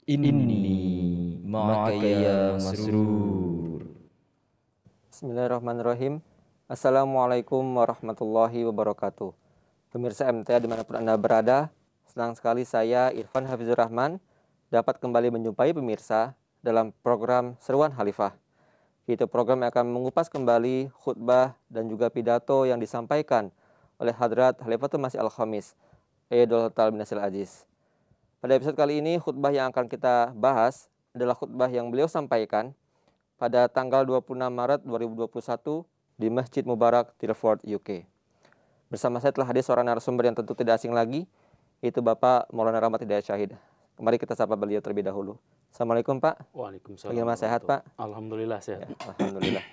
Inni ma'akaya masrur. Bismillahirrahmanirrahim. Assalamualaikum warahmatullahi wabarakatuh. Pemirsa MTA dimanapun Anda berada, senang sekali saya Irfan Hafizur Rahman dapat kembali menjumpai pemirsa dalam program Seruan Khalifah. Itu program yang akan mengupas kembali khutbah dan juga pidato yang disampaikan oleh Hadrat Khalifatul Masih Al-Khamis, Ayyadullah Ta'ala bin Nasril Aziz. Pada episode kali ini, khutbah yang akan kita bahas adalah khutbah yang beliau sampaikan pada tanggal 26 Maret 2021 di Masjid Mubarak, Tilford, UK. Bersama saya telah hadir seorang narasumber yang tentu tidak asing lagi, yaitu Bapak Maulana Rahmat Hidayat Syahid. Mari kita sapa beliau terlebih dahulu. Assalamualaikum Pak. Waalaikumsalam. Bagaimana sehat Pak? Alhamdulillah sehat. Ya, alhamdulillah.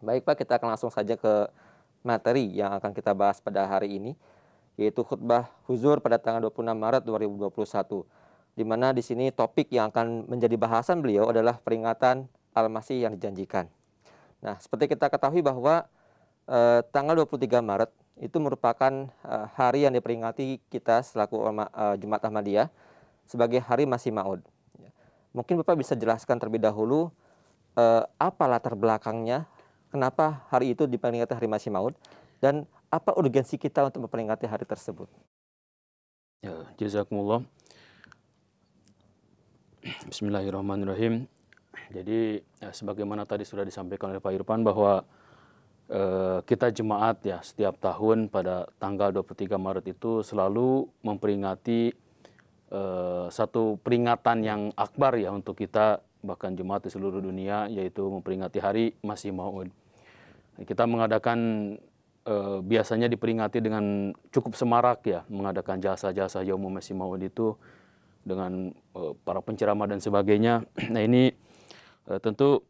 Baik Pak, kita akan langsung saja ke materi yang akan kita bahas pada hari ini, yaitu khutbah huzur pada tanggal 26 Maret 2021. Di mana di sini topik yang akan menjadi bahasan beliau adalah peringatan Al-Masih yang dijanjikan. Nah, seperti kita ketahui bahwa tanggal 23 Maret itu merupakan hari yang diperingati kita selaku Jemaat Ahmadiyah sebagai Hari Masih Maud. Mungkin Bapak bisa jelaskan terlebih dahulu apa latar belakangnya, kenapa hari itu diperingati Hari Masih Maud, dan apa urgensi kita untuk memperingati hari tersebut? Ya, jazakumullah. Bismillahirrahmanirrahim. Jadi sebagaimana tadi sudah disampaikan oleh Pak Irfan bahwa kita jemaat ya setiap tahun pada tanggal 23 Maret itu selalu memperingati satu peringatan yang akbar ya untuk kita, bahkan jemaat di seluruh dunia, yaitu memperingati Hari Masih Maud. Kita mengadakan biasanya diperingati dengan cukup semarak ya, mengadakan jasa-jasa Yaumul Masih Maud itu dengan para penceramah dan sebagainya. Nah ini tentu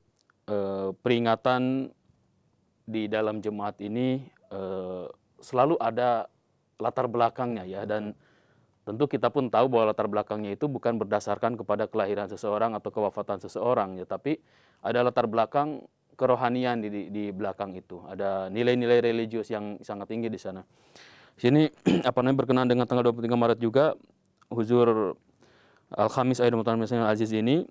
peringatan di dalam jemaat ini selalu ada latar belakangnya ya, dan tentu kita pun tahu bahwa latar belakangnya itu bukan berdasarkan kepada kelahiran seseorang atau kewafatan seseorang ya, tapi ada latar belakang kerohanian di belakang itu. Ada nilai-nilai religius yang sangat tinggi di sana. Sini berkenaan dengan tanggal 23 Maret juga, Huzur Al-Khamis Ayyadullah Ta'ala bin Nasril Aziz ini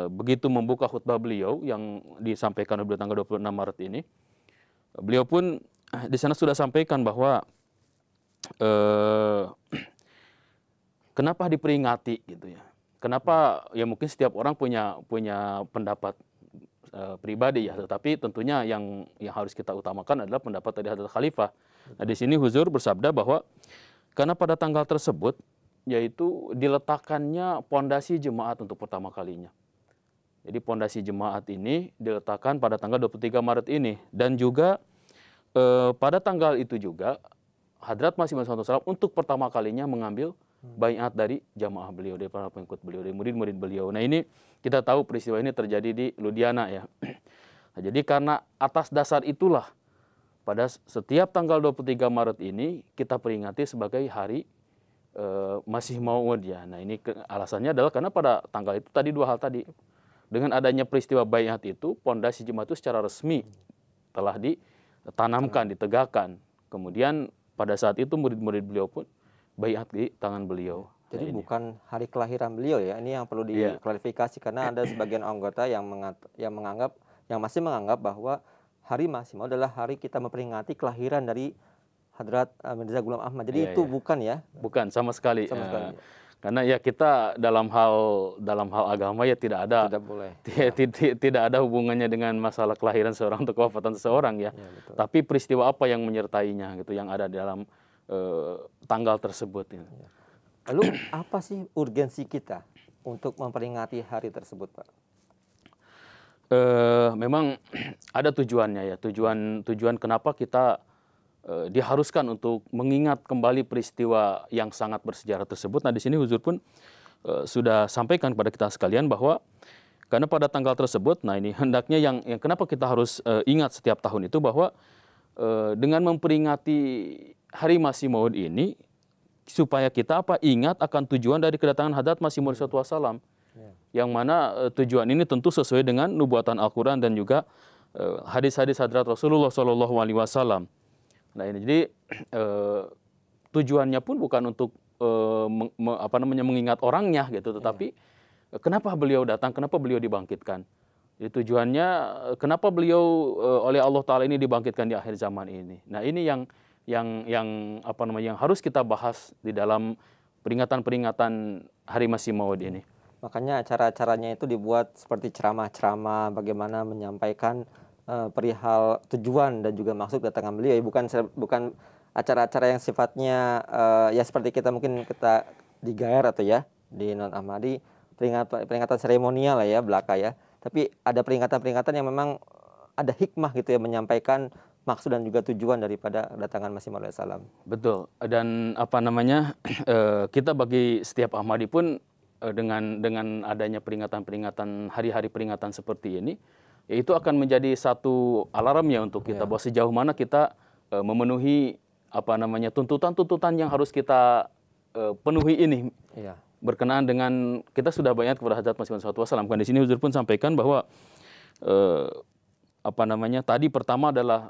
begitu membuka khutbah beliau yang disampaikan pada tanggal 26 Maret ini, beliau pun di sana sudah sampaikan bahwa kenapa diperingati gitu ya. Kenapa ya, mungkin setiap orang punya pendapat pribadi ya, tetapi tentunya yang harus kita utamakan adalah pendapat dari Hadrat Khalifah. Nah, di sini Huzur bersabda bahwa karena pada tanggal tersebut yaitu diletakkannya pondasi jemaat untuk pertama kalinya. Jadi pondasi jemaat ini diletakkan pada tanggal 23 Maret ini, dan juga pada tanggal itu juga Hadrat Masih Maud SAW untuk pertama kalinya mengambil baiat dari jamaah beliau, dari para pengikut beliau, dari murid-murid beliau. Nah ini kita tahu peristiwa ini terjadi di Ludhiana ya. Nah, jadi karena atas dasar itulah pada setiap tanggal 23 Maret ini kita peringati sebagai Hari Masih Maud ya. Nah ini alasannya adalah karena pada tanggal itu tadi dua hal tadi. Dengan adanya peristiwa baiat itu, pondasi jemaat itu secara resmi telah ditanamkan, ditegakkan. Kemudian pada saat itu murid-murid beliau pun baiat di tangan beliau. Jadi bukan hari kelahiran beliau ya, ini yang perlu diklarifikasi karena ada sebagian anggota yang masih menganggap bahwa Hari Masih Maud adalah hari kita memperingati kelahiran dari Hadrat Mirza Ghulam Ahmad. Jadi itu bukan ya? Bukan sama sekali. Sama sekali. Karena ya kita dalam hal agama ya tidak ada hubungannya dengan masalah kelahiran seorang atau kewafatan seseorang ya. Tapi peristiwa apa yang menyertainya gitu, yang ada dalam tanggal tersebut. Ya. Lalu apa sih urgensi kita untuk memperingati hari tersebut, Pak? Memang ada tujuannya ya, tujuan kenapa kita diharuskan untuk mengingat kembali peristiwa yang sangat bersejarah tersebut. Nah di sini Huzur pun sudah sampaikan kepada kita sekalian bahwa karena pada tanggal tersebut, nah ini hendaknya yang kenapa kita harus ingat setiap tahun itu bahwa dengan memperingati Hari Masih Maud ini supaya kita ingat akan tujuan dari kedatangan Hadrat Masih Maud SAW, yang mana tujuan ini tentu sesuai dengan nubuatan Al-Quran dan juga hadis-hadis Hadrat Rasulullah SAW. Nah ini jadi tujuannya pun bukan untuk mengingat orangnya gitu, tetapi kenapa beliau datang, kenapa beliau dibangkitkan. Jadi tujuannya kenapa beliau oleh Allah Ta'ala ini dibangkitkan di akhir zaman ini. Nah ini yang yang harus kita bahas di dalam peringatan-peringatan Hari Masih Maud ini. Makanya acara-acaranya itu dibuat seperti ceramah-ceramah bagaimana menyampaikan perihal tujuan dan juga maksud kedatangan beliau. Bukan acara-acara yang sifatnya ya seperti kita digair atau ya di non Ahmadi peringatan seremonial lah ya belaka ya. Tapi ada peringatan-peringatan yang memang ada hikmah gitu ya menyampaikan maksud dan juga tujuan daripada kedatangan Masih Maud alaihi salam. Betul. Dan kita bagi setiap Ahmadi pun dengan adanya peringatan-peringatan hari-hari peringatan seperti ini, ya itu akan menjadi satu alarm ya untuk kita bahwa sejauh mana kita memenuhi tuntutan-tuntutan yang harus kita penuhi ini. Iya. Berkenaan dengan kita sudah banyak kepada Hadrat Masih Maud SAW. Kan di sini Huzur pun sampaikan bahwa tadi pertama adalah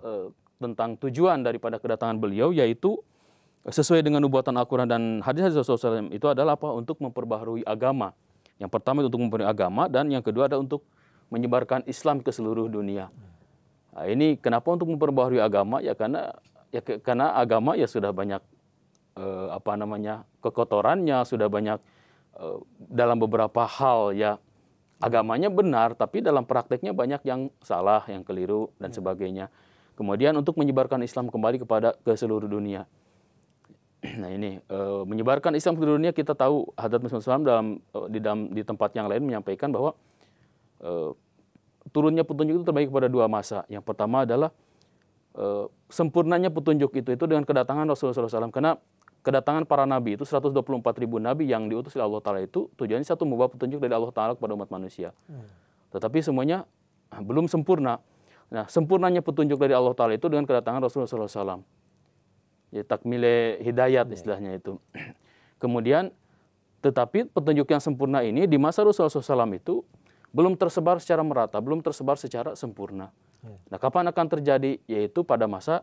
tentang tujuan daripada kedatangan beliau, yaitu sesuai dengan nubuatan Al-Quran dan hadis-hadis Rasulullah SAW itu adalah apa? Untuk memperbaharui agama. Yang pertama itu untuk memperbaharui agama, dan yang kedua adalah untuk menyebarkan Islam ke seluruh dunia. Nah, ini kenapa untuk memperbaharui agama? Ya karena agama ya sudah banyak kekotorannya, sudah banyak dalam beberapa hal ya agamanya benar, tapi dalam prakteknya banyak yang salah, yang keliru dan sebagainya. Kemudian untuk menyebarkan Islam kembali ke seluruh dunia. Nah ini menyebarkan Islam ke seluruh dunia, kita tahu Hadrat Masih Maud SAW di tempat yang lain menyampaikan bahwa turunnya petunjuk itu terbagi kepada dua masa. Yang pertama adalah sempurnanya petunjuk itu dengan kedatangan Rasulullah SAW. Karena kedatangan para nabi itu 124.000 nabi yang diutus oleh Allah Ta'ala itu tujuannya satu, membawa petunjuk dari Allah Ta'ala kepada umat manusia. Tetapi semuanya belum sempurna. Nah, sempurnanya petunjuk dari Allah Ta'ala itu dengan kedatangan Rasulullah SAW. Ya, takmile hidayat istilahnya itu. Kemudian, tetapi petunjuk yang sempurna ini di masa Rasulullah SAW itu belum tersebar secara merata, belum tersebar secara sempurna. Nah, kapan akan terjadi? Yaitu pada masa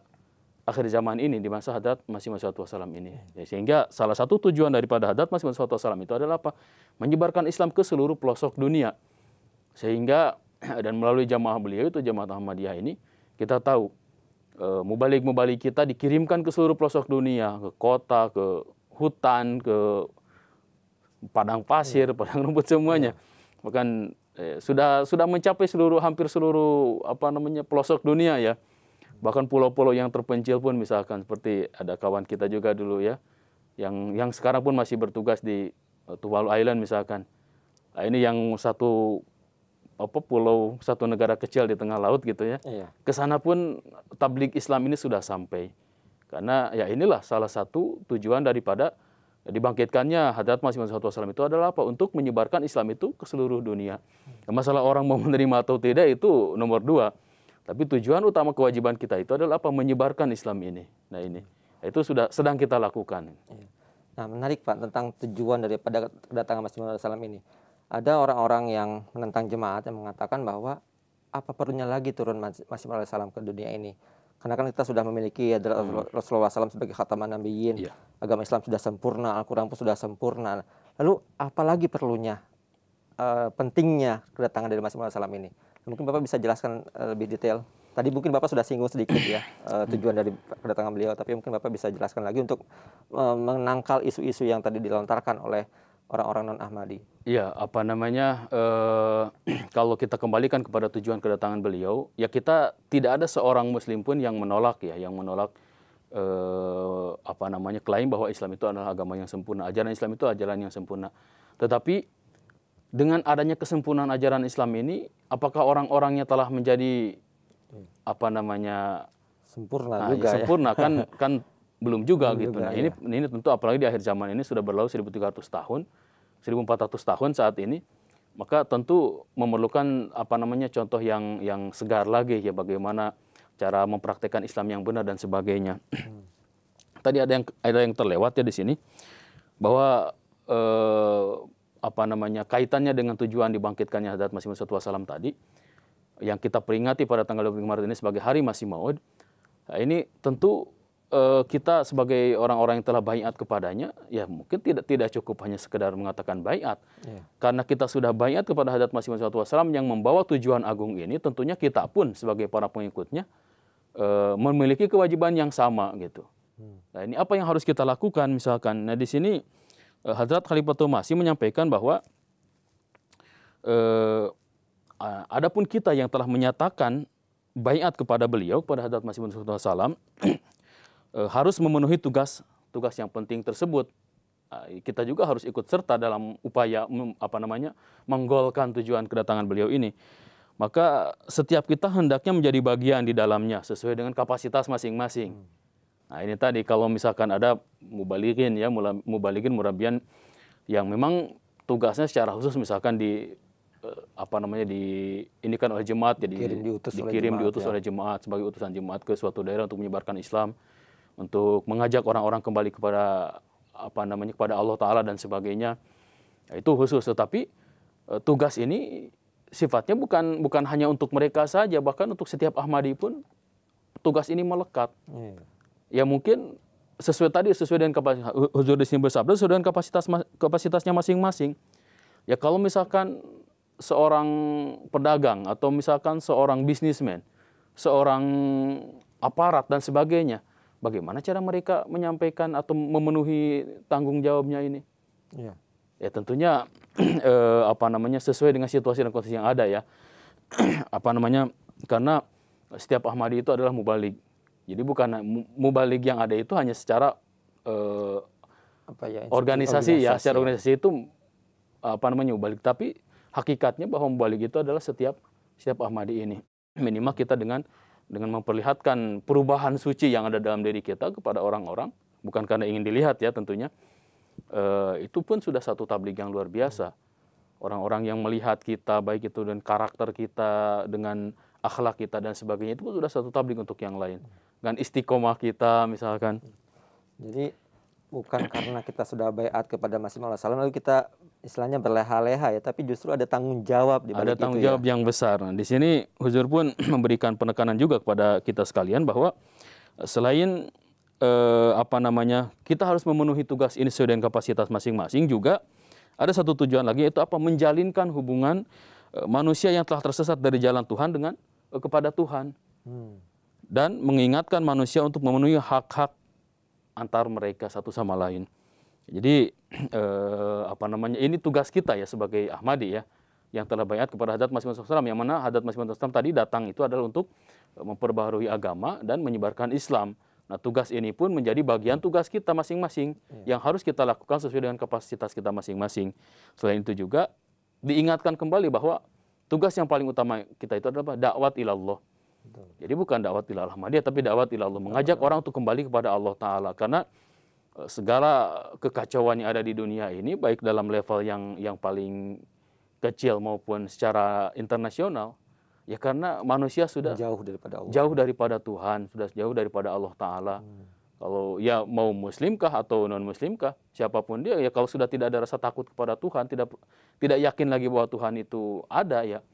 akhir zaman ini, di masa Hadrat Masih Maud SAW ini. Ya, sehingga salah satu tujuan daripada Hadrat Masih Maud SAW itu adalah apa? Menyebarkan Islam ke seluruh pelosok dunia. Sehingga, dan melalui jamaah beliau itu, jamaah Ahmadiyah ini, kita tahu mubalik-mubalik kita dikirimkan ke seluruh pelosok dunia, ke kota, ke hutan, ke padang pasir, padang rumput semuanya. Bahkan sudah mencapai hampir seluruh pelosok dunia ya. Bahkan pulau-pulau yang terpencil pun, misalkan seperti ada kawan kita juga dulu ya, yang sekarang pun masih bertugas di Tuvalu Island misalkan. Nah, ini yang satu pulau, satu negara kecil di tengah laut gitu ya. Ke sana pun tabligh Islam ini sudah sampai. Karena ya inilah salah satu tujuan daripada dibangkitkannya Hadrat Masih Maud SAW itu adalah apa? Untuk menyebarkan Islam itu ke seluruh dunia. Masalah orang mau menerima atau tidak itu nomor dua. Tapi tujuan utama kewajiban kita itu adalah apa? Menyebarkan Islam ini. Nah ini, itu sedang kita lakukan. Nah menarik Pak, tentang tujuan daripada kedatangan Masih Maud SAW ini. Ada orang-orang yang menentang jemaat yang mengatakan bahwa apa perlunya lagi turun Masih Maud SAW ke dunia ini. Karena kan kita sudah memiliki Rasulullah SAW sebagai khataman nabiyyin. Agama Islam sudah sempurna, Al-Quran pun sudah sempurna. Lalu apalagi perlunya, pentingnya kedatangan dari Masih Maud SAW ini? Mungkin Bapak bisa jelaskan lebih detail. Tadi mungkin Bapak sudah singgung sedikit ya tujuan dari kedatangan beliau, tapi mungkin Bapak bisa jelaskan lagi untuk menangkal isu-isu yang tadi dilontarkan oleh orang-orang non-Ahmadi. Iya, kalau kita kembalikan kepada tujuan kedatangan beliau, ya kita tidak ada seorang Muslim pun yang menolak klaim bahwa Islam itu adalah agama yang sempurna, ajaran Islam itu ajaran yang sempurna. Tetapi dengan adanya kesempurnaan ajaran Islam ini, apakah orang-orangnya telah menjadi sempurna juga sempurna ya? kan belum juga gitu. Juga, nah ini tentu apalagi di akhir zaman ini sudah berlalu 1.300 tahun, 1.400 tahun saat ini, maka tentu memerlukan contoh yang segar lagi ya, bagaimana cara mempraktekkan Islam yang benar dan sebagainya. Tadi ada yang terlewat ya di sini bahwa kaitannya dengan tujuan dibangkitkannya Hadrat Masih Maud SAW tadi, yang kita peringati pada tanggal 23 Maret ini sebagai Hari Masih Maud. Nah, ini tentu kita sebagai orang-orang yang telah baiat kepadanya, ya mungkin tidak cukup hanya sekedar mengatakan baiat. Karena kita sudah baiat kepada Hadrat Masih Maud SAW yang membawa tujuan agung ini, tentunya kita pun sebagai para pengikutnya memiliki kewajiban yang sama gitu. Nah, ini apa yang harus kita lakukan misalkan? Nah, di sini Hadrat Khalifatul Masih menyampaikan bahwa adapun kita yang telah menyatakan baiat kepada beliau, kepada Hadrat Masih Maud SAW, harus memenuhi tugas yang penting tersebut. Kita juga harus ikut serta dalam upaya menggolkan tujuan kedatangan beliau ini. Maka setiap kita hendaknya menjadi bagian di dalamnya sesuai dengan kapasitas masing-masing. Nah, ini tadi kalau misalkan ada mubalighin ya, murabian yang memang tugasnya secara khusus misalkan diinikan oleh jemaat, jadi diutus oleh jemaat sebagai utusan jemaat ke suatu daerah untuk menyebarkan Islam, untuk mengajak orang-orang kembali kepada kepada Allah Ta'ala dan sebagainya. Nah, itu khusus. Tetapi tugas ini sifatnya bukan hanya untuk mereka saja, bahkan untuk setiap Ahmadi pun tugas ini melekat. Ya mungkin sesuai dengan kapasitas. Huzur di sini bersabda sesuai dengan kapasitasnya masing-masing. Ya kalau misalkan seorang pedagang atau misalkan seorang bisnismen, seorang aparat dan sebagainya, bagaimana cara mereka menyampaikan atau memenuhi tanggung jawabnya ini? Ya tentunya sesuai dengan situasi dan kondisi yang ada ya. Karena setiap Ahmadi itu adalah mubalig. Jadi bukan mubalig yang ada itu hanya secara organisasi ya, secara organisasi itu mubalig, tapi hakikatnya bahwa mubalig itu adalah setiap Ahmadi ini. Minimal kita dengan memperlihatkan perubahan suci yang ada dalam diri kita kepada orang-orang, bukan karena ingin dilihat ya tentunya, itu pun sudah satu tabligh yang luar biasa. Orang-orang yang melihat kita, baik itu dengan karakter kita, dengan akhlak kita dan sebagainya, itu pun sudah satu tabligh untuk yang lain. Dengan istiqomah kita misalkan. Jadi bukan karena kita sudah baiat kepada Masih Maud SAW lalu kita istilahnya berleha-leha ya, tapi justru ada tanggung jawab di balik itu. Ada tanggung jawab yang besar. Nah, di sini Huzur pun memberikan penekanan juga kepada kita sekalian bahwa selain kita harus memenuhi tugas ini sesuai dengan kapasitas masing-masing, juga ada satu tujuan lagi, yaitu menjalinkan hubungan manusia yang telah tersesat dari jalan Tuhan kepada Tuhan. Dan mengingatkan manusia untuk memenuhi hak-hak antar mereka satu sama lain. Jadi ini tugas kita ya sebagai Ahmadi ya, yang telah baiat kepada Hadrat Masih Maud SAW, yang mana Hadrat Masih Maud SAW tadi datang itu adalah untuk memperbaharui agama dan menyebarkan Islam. Nah, tugas ini pun menjadi bagian tugas kita masing-masing yang harus kita lakukan sesuai dengan kapasitas kita masing-masing. Selain itu juga diingatkan kembali bahwa tugas yang paling utama kita itu adalah dakwat ilallah. Jadi bukan dakwat ila Ahmadiyah, tapi dakwat ila Allah, mengajak orang untuk kembali kepada Allah Ta'ala. Karena segala kekacauan yang ada di dunia ini, baik dalam level yang paling kecil maupun secara internasional, ya karena manusia sudah jauh daripada Tuhan, sudah jauh daripada Allah Ta'ala. Kalau ya mau muslimkah atau non muslimkah, siapapun dia, ya kalau sudah tidak ada rasa takut kepada Tuhan, tidak yakin lagi bahwa Tuhan itu ada, ya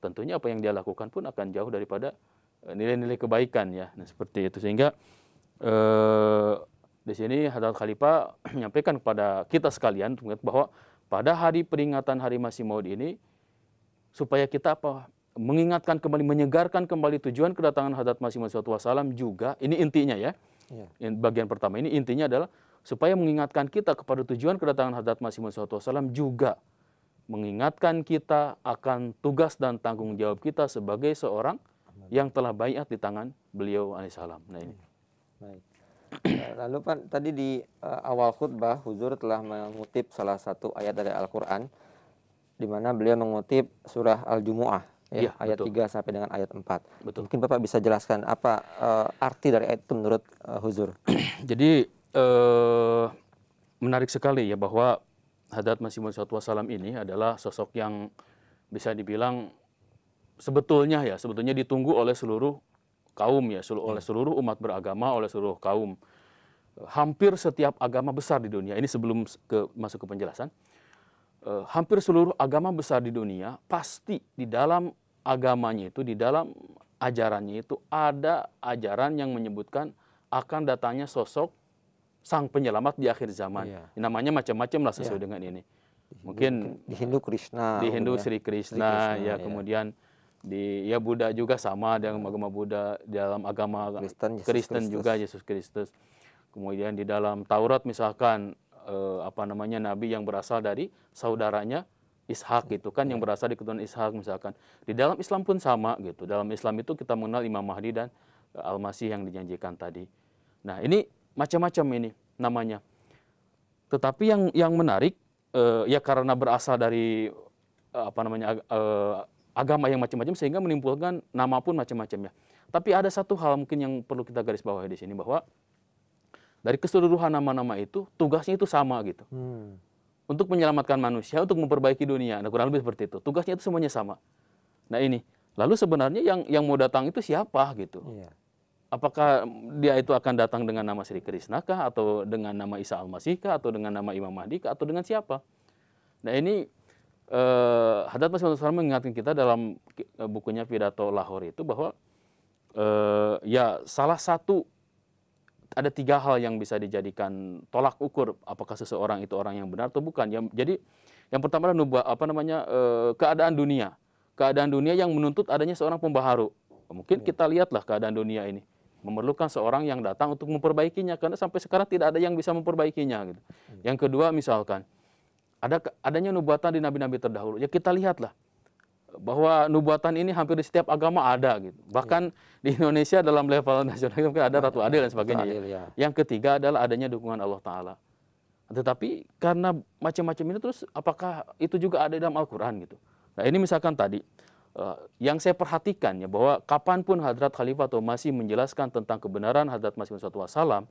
tentunya apa yang dia lakukan pun akan jauh daripada nilai-nilai kebaikan ya. Nah, seperti itu. Sehingga di sini Hadrat Khalifah menyampaikan kepada kita sekalian bahwa pada hari peringatan Hari Masih Maud ini, supaya kita mengingatkan kembali, menyegarkan kembali tujuan kedatangan Hadrat Masih Maud SAW juga, ini intinya ya. Bagian pertama ini intinya adalah supaya mengingatkan kita kepada tujuan kedatangan Hadrat Masih Maud SAW, juga mengingatkan kita akan tugas dan tanggung jawab kita sebagai seorang yang telah baiat di tangan beliau alaihissalam. Nah ini. Baik. Lalu Pak, tadi di awal khutbah Huzur telah mengutip salah satu ayat dari Al-Quran, di mana beliau mengutip surah Al-Jumu'ah ya, ayat betul. 3 sampai dengan ayat 4. Betul. Mungkin Bapak bisa jelaskan apa arti dari ayat itu menurut Huzur? Jadi menarik sekali ya bahwa Hadrat Masih Maud SAW ini adalah sosok yang bisa dibilang sebetulnya ditunggu oleh seluruh kaum ya, oleh seluruh umat beragama, oleh seluruh kaum. Hampir setiap agama besar di dunia, ini sebelum masuk ke penjelasan, hampir seluruh agama besar di dunia pasti di dalam agamanya itu, di dalam ajarannya itu ada ajaran yang menyebutkan akan datangnya sosok sang penyelamat di akhir zaman. Iya. Namanya macam-macam lah sesuai dengan ini. Mungkin di Hindu Krishna, di Hindu ya. Sri Krishna, ya. ya, kemudian di Buddha juga sama dengan agama Buddha, di dalam agama Kristen juga Yesus Kristus. Kemudian di dalam Taurat misalkan nabi yang berasal dari saudaranya Ishak gitu kan, yang berasal dari keturunan Ishak misalkan. Di dalam Islam pun sama gitu. Dalam Islam itu kita mengenal Imam Mahdi dan Al-Masih yang dijanjikan tadi. Nah, ini macam-macam ini namanya. Tetapi yang menarik ya karena berasal dari agama yang macam-macam sehingga menimbulkan nama pun macam-macam ya. Tapi ada satu hal mungkin yang perlu kita garis bawahi di sini, bahwa dari keseluruhan nama-nama itu tugasnya itu sama gitu. Untuk menyelamatkan manusia, untuk memperbaiki dunia. Nah, kurang lebih seperti itu. Tugasnya itu semuanya sama. Nah, ini. Lalu sebenarnya yang mau datang itu siapa gitu? Iya. Apakah dia itu akan datang dengan nama Sri Krishna kah, atau dengan nama Isa Al-Masih kah, atau dengan nama Imam Mahdi kah, atau dengan siapa? Nah, ini Hadrat Masih Maud mengingatkan kita dalam bukunya Pidato Lahore itu bahwa ya salah satu ada 3 hal yang bisa dijadikan tolak ukur apakah seseorang itu orang yang benar atau bukan. Jadi yang pertama adalah keadaan dunia. Keadaan dunia yang menuntut adanya seorang pembaharu. Mungkin kita lihatlah keadaan dunia ini memerlukan seorang yang datang untuk memperbaikinya, karena sampai sekarang tidak ada yang bisa memperbaikinya gitu. Yang kedua misalkan adanya nubuatan di nabi-nabi terdahulu. Ya kita lihatlah bahwa nubuatan ini hampir di setiap agama ada gitu. Bahkan di Indonesia dalam level nasional ada Ratu Adil dan sebagainya. Ya. Yang ketiga adalah adanya dukungan Allah Ta'ala. Tetapi karena macam-macam ini terus apakah itu juga ada dalam Al-Quran gitu. Nah, ini misalkan tadi yang saya perhatikan ya, bahwa kapanpun Hadrat Khalifatul Masih menjelaskan tentang kebenaran Hadrat Masih Maud SAW,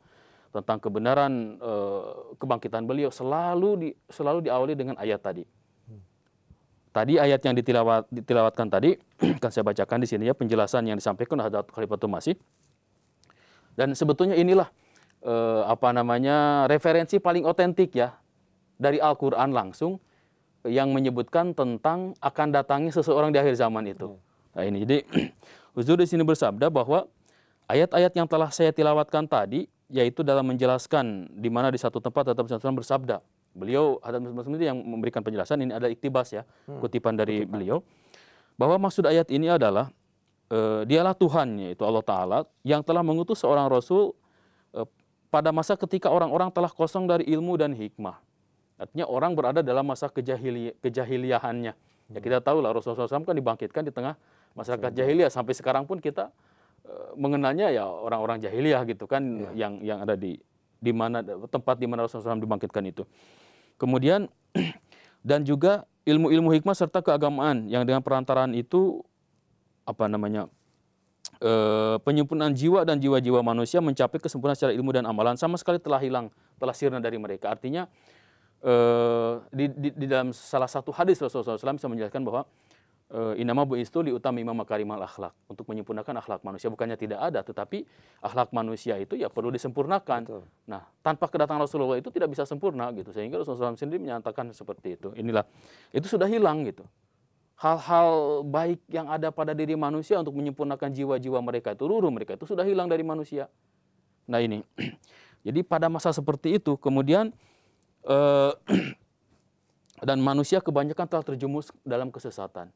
tentang kebenaran kebangkitan beliau, selalu diawali dengan ayat tadi. Tadi ayat yang ditilawatkan tadi akan saya bacakan di sini ya, penjelasan yang disampaikan oleh Hadrat Khalifatul Masih. Dan sebetulnya inilah referensi paling otentik ya dari Al-Qur'an langsung yang menyebutkan tentang akan datangnya seseorang di akhir zaman itu. Nah, ini jadi Huzur di sini bersabda bahwa ayat-ayat yang telah saya tilawatkan tadi, yaitu dalam menjelaskan di mana di satu tempat Hadrat Masih Maud bersabda. Beliau Hadrat Masih Maud sendiri yang memberikan penjelasan, ini ada iktibas ya, kutipan dari beliau, bahwa maksud ayat ini adalah dialah Tuhan, yaitu Allah Ta'ala, yang telah mengutus seorang Rasul pada masa ketika orang-orang telah kosong dari ilmu dan hikmah. Artinya orang berada dalam masa kejahiliahannya. Ya kita tahu lah Rasulullah SAW kan dibangkitkan di tengah masyarakat jahiliyah. Sampai sekarang pun kita mengenalnya ya orang-orang jahiliyah gitu kan, yang ada di mana tempat di mana Rasulullah SAW dibangkitkan itu. Kemudian dan juga ilmu-ilmu hikmah serta keagamaan yang dengan perantaraan itu penyempurnaan jiwa dan jiwa-jiwa manusia mencapai kesempurnaan secara ilmu dan amalan sama sekali telah hilang, telah sirna dari mereka. Artinya di dalam salah satu hadis Rasulullah SAW bisa menjelaskan bahwa inama bu'istu liutamima makarimal akhlak, untuk menyempurnakan akhlak manusia. Bukannya tidak ada, tetapi akhlak manusia itu ya perlu disempurnakan. Betul. Nah, tanpa kedatangan Rasulullah itu tidak bisa sempurna gitu. Sehingga Rasulullah SAW sendiri menyatakan seperti itu. Inilah, itu sudah hilang gitu. Hal-hal baik yang ada pada diri manusia untuk menyempurnakan jiwa-jiwa mereka itu, ruh mereka itu sudah hilang dari manusia. Nah ini, jadi pada masa seperti itu kemudian dan manusia kebanyakan telah terjerumus dalam kesesatan.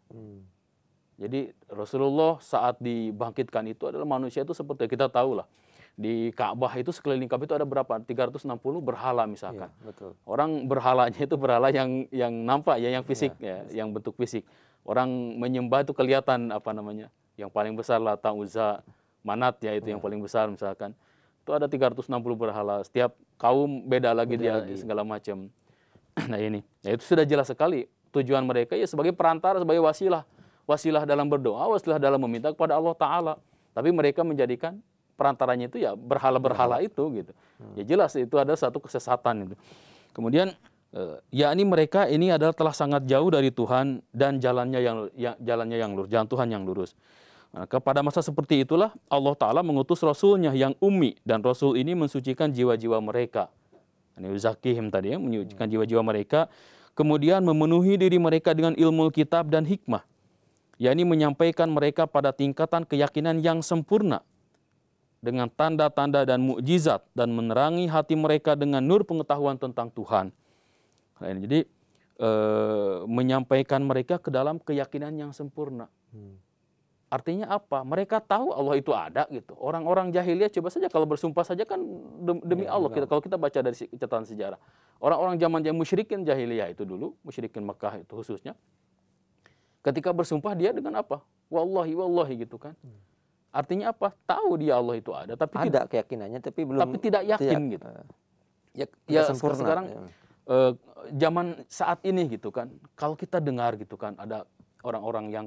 Jadi Rasulullah saat dibangkitkan itu adalah manusia itu seperti kita tahu lah. Di Ka'bah itu sekeliling Ka'bah itu ada berapa? 360 berhala misalkan. Iya, betul. Orang berhalanya itu berhala yang nampak ya, yang fisik ya, yang bentuk fisik. Orang menyembah itu kelihatan yang paling besar Lata, Uzza, Manat ya, itu yang paling besar misalkan. Itu ada 360 berhala. Setiap kaum beda lagi segala macam. Nah ini, ya itu sudah jelas sekali tujuan mereka ya sebagai perantara, sebagai wasilah dalam berdoa, wasilah dalam meminta kepada Allah Ta'ala. Tapi mereka menjadikan perantaranya itu ya berhala-berhala itu gitu. Ya jelas itu ada satu kesesatan itu. Kemudian yakni mereka ini adalah telah sangat jauh dari Tuhan dan jalannya yang lurus, jalan Tuhan yang lurus. Maka pada masa seperti itulah Allah Ta'ala mengutus Rasulnya yang ummi, dan Rasul ini mensucikan jiwa-jiwa mereka. Ini Zakihim tadi ya, menyucikan jiwa-jiwa mereka, kemudian memenuhi diri mereka dengan ilmu kitab dan hikmah, yakni menyampaikan mereka pada tingkatan keyakinan yang sempurna dengan tanda-tanda dan mukjizat dan menerangi hati mereka dengan nur pengetahuan tentang Tuhan. Nah, ini jadi menyampaikan mereka ke dalam keyakinan yang sempurna. Artinya apa? Mereka tahu Allah itu ada gitu. Orang-orang jahiliyah coba saja kalau bersumpah saja kan demi Allah. Kalau kita baca dari catatan sejarah, orang-orang zaman musyrikin jahiliyah itu dulu, musyrikin Mekah itu khususnya, ketika bersumpah dia dengan apa? Wallahi, wallahi gitu kan. Artinya apa? Tahu dia Allah itu ada, tapi ada keyakinannya, tapi belum. Tapi tidak yakin gitu. Ya sempurna. Sekarang zaman saat ini gitu kan, kalau kita dengar gitu kan, ada orang-orang yang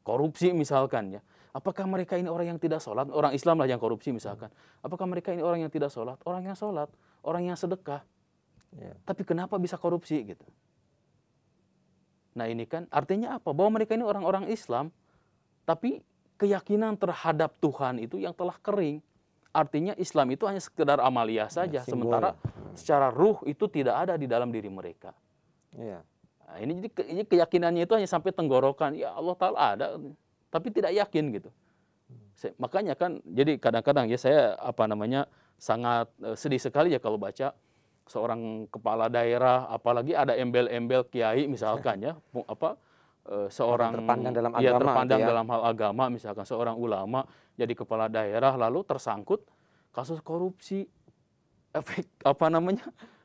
korupsi misalkan ya, apakah mereka ini orang yang tidak sholat? Orang Islam lah yang korupsi misalkan. Apakah mereka ini orang yang tidak sholat? Orang yang sholat, orang yang sedekah. Tapi kenapa bisa korupsi gitu? Nah ini kan artinya apa? Bahwa mereka ini orang-orang Islam, tapi keyakinan terhadap Tuhan itu yang telah kering. Artinya Islam itu hanya sekedar amaliyah saja, sementara secara ruh itu tidak ada di dalam diri mereka. Nah, ini jadi keyakinannya itu hanya sampai tenggorokan, ya Allah Ta'ala ada, tapi tidak yakin gitu. Makanya kan, jadi kadang-kadang ya saya sangat sedih sekali ya kalau baca seorang kepala daerah, apalagi ada embel-embel kiai misalkan ya, seorang terpandang dalam ya, agama, terpandang ya. dalam hal agama, misalkan seorang ulama jadi kepala daerah lalu tersangkut kasus korupsi, efek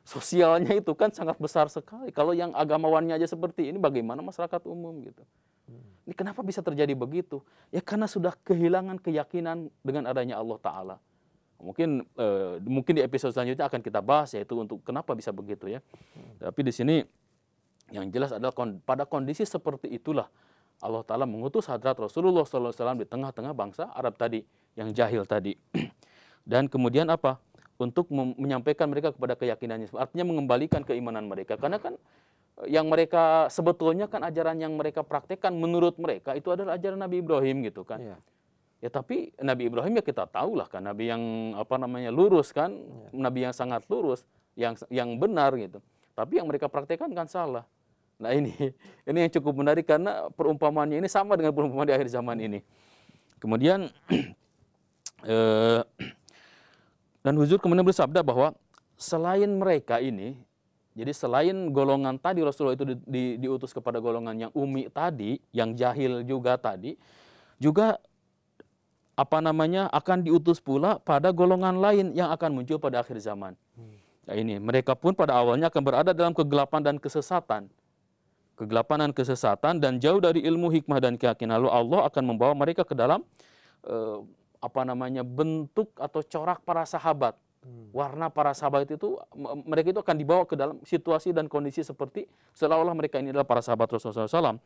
sosialnya itu kan sangat besar sekali. Kalau yang agamawannya aja seperti ini, bagaimana masyarakat umum gitu? Ini kenapa bisa terjadi begitu? Ya karena sudah kehilangan keyakinan dengan adanya Allah Ta'ala. Mungkin di episode selanjutnya akan kita bahas, yaitu untuk kenapa bisa begitu ya. Tapi di sini yang jelas adalah pada kondisi seperti itulah Allah Ta'ala mengutus hadrat Rasulullah SAW di tengah-tengah bangsa Arab tadi, yang jahil tadi. Dan kemudian apa? Untuk menyampaikan mereka kepada keyakinannya. Artinya mengembalikan keimanan mereka. Karena kan yang mereka sebetulnya kan ajaran yang mereka praktekkan menurut mereka itu adalah ajaran Nabi Ibrahim gitu kan. Ya tapi Nabi Ibrahim ya kita tahu lah kan, Nabi yang lurus kan, Nabi yang sangat lurus, yang benar gitu. Tapi yang mereka praktekkan kan salah. Nah ini yang cukup menarik karena perumpamaannya ini sama dengan perumpamaan di akhir zaman ini. Kemudian dan Huzur kemudian bersabda bahwa selain mereka ini, jadi selain golongan tadi Rasulullah itu diutus kepada golongan yang umi tadi, yang jahil juga tadi, juga akan diutus pula pada golongan lain yang akan muncul pada akhir zaman. Nah ini mereka pun pada awalnya akan berada dalam kegelapan dan kesesatan. Kegelapan dan kesesatan dan jauh dari ilmu, hikmah dan keyakinan. Lalu Allah akan membawa mereka ke dalam bentuk atau corak para sahabat. Warna para sahabat itu mereka itu akan dibawa ke dalam situasi dan kondisi seperti seolah-olah mereka ini adalah para sahabat Rasulullah SAW.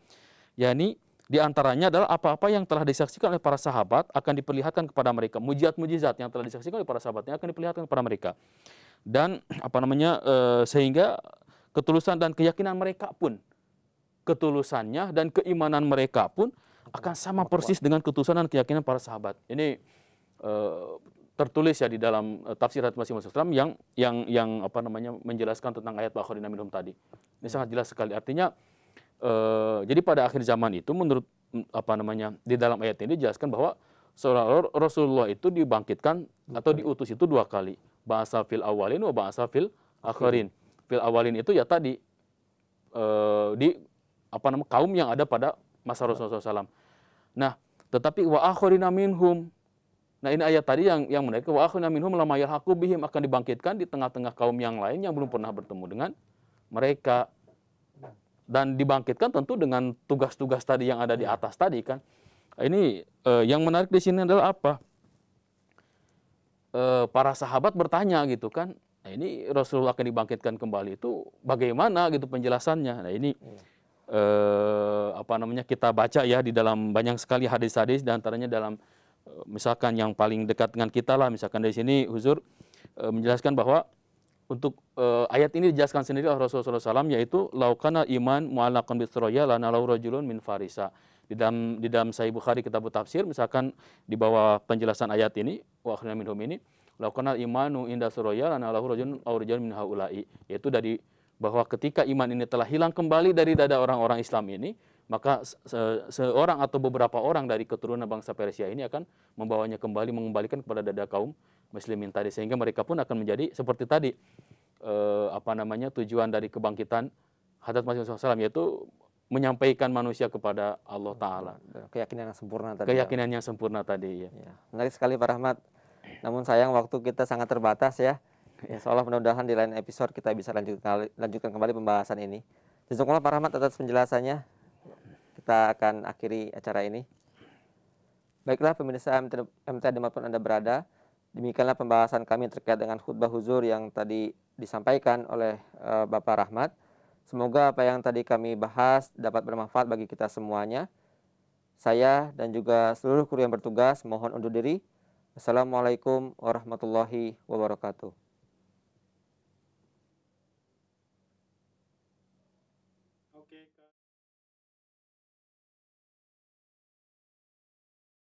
yakni di antaranya adalah apa-apa yang telah disaksikan oleh para sahabat akan diperlihatkan kepada mereka. Mujizat-mujizat yang telah disaksikan oleh para sahabatnya akan diperlihatkan kepada mereka. Dan sehingga ketulusan dan keyakinan mereka pun, ketulusannya dan keimanan mereka pun akan sama persis dengan ketulusan dan keyakinan para sahabat. Ini tertulis ya di dalam tafsir hadits Masih Maksud yang menjelaskan tentang ayat wa akharina minhum tadi. Ini sangat jelas sekali. Artinya jadi pada akhir zaman itu menurut di dalam ayat ini dijelaskan bahwa seorang Rasulullah itu dibangkitkan atau diutus itu 2 kali. Ba'asa fil awalin wa ba'asa fil akhirin. Fil awalin itu ya tadi kaum yang ada pada masa Rasulullah SAW. Nah, tetapi wa akhirina minhum. Nah, ini ayat tadi yang menarik, wa akhirina minhum lama yalhaqu bihim, akan dibangkitkan di tengah-tengah kaum yang lain yang belum pernah bertemu dengan mereka. Dan dibangkitkan tentu dengan tugas-tugas tadi yang ada di atas tadi kan. Ini yang menarik di sini adalah apa? Para sahabat bertanya gitu kan. Nah, ini Rasulullah akan dibangkitkan kembali itu bagaimana gitu penjelasannya. Nah, ini kita baca ya di dalam banyak sekali hadis-hadis, di antaranya dalam misalkan yang paling dekat dengan kita lah, misalkan dari sini Huzur menjelaskan bahwa untuk ayat ini dijelaskan sendiri oleh Rasulullah SAW, yaitu laukana iman mu'allaqan bisroya lana lau rajulun min farisa. Di dalam Sahih Bukhari kitab tafsir, misalkan di bawah penjelasan ayat ini wa akhirina minhum ini, laukana imanu inda suraya lana lau rajulun min haula'i, yaitu dari bahwa ketika iman ini telah hilang kembali dari dada orang-orang Islam ini, maka seorang atau beberapa orang dari keturunan bangsa Persia ini akan membawanya kembali, mengembalikan kepada dada kaum muslimin tadi, sehingga mereka pun akan menjadi seperti tadi tujuan dari kebangkitan Hadrat Masih Maud SAW, yaitu menyampaikan manusia kepada Allah Ta'ala. Keyakinan yang sempurna tadi. Keyakinan yang sempurna tadi, ya. Ya, menarik sekali Pak Rahmat. Namun sayang waktu kita sangat terbatas ya. Insya Allah mudah-mudahan di lain episode kita bisa lanjutkan kembali pembahasan ini. Jazakumullah Pak Rahmat atas penjelasannya. Kita akan akhiri acara ini. Baiklah pemirsa MTA dimanapun Anda berada, demikianlah pembahasan kami terkait dengan khutbah huzur yang tadi disampaikan oleh Bapak Rahmat. Semoga apa yang tadi kami bahas dapat bermanfaat bagi kita semuanya. Saya dan juga seluruh kru yang bertugas mohon undur diri. Wassalamualaikum warahmatullahi wabarakatuh.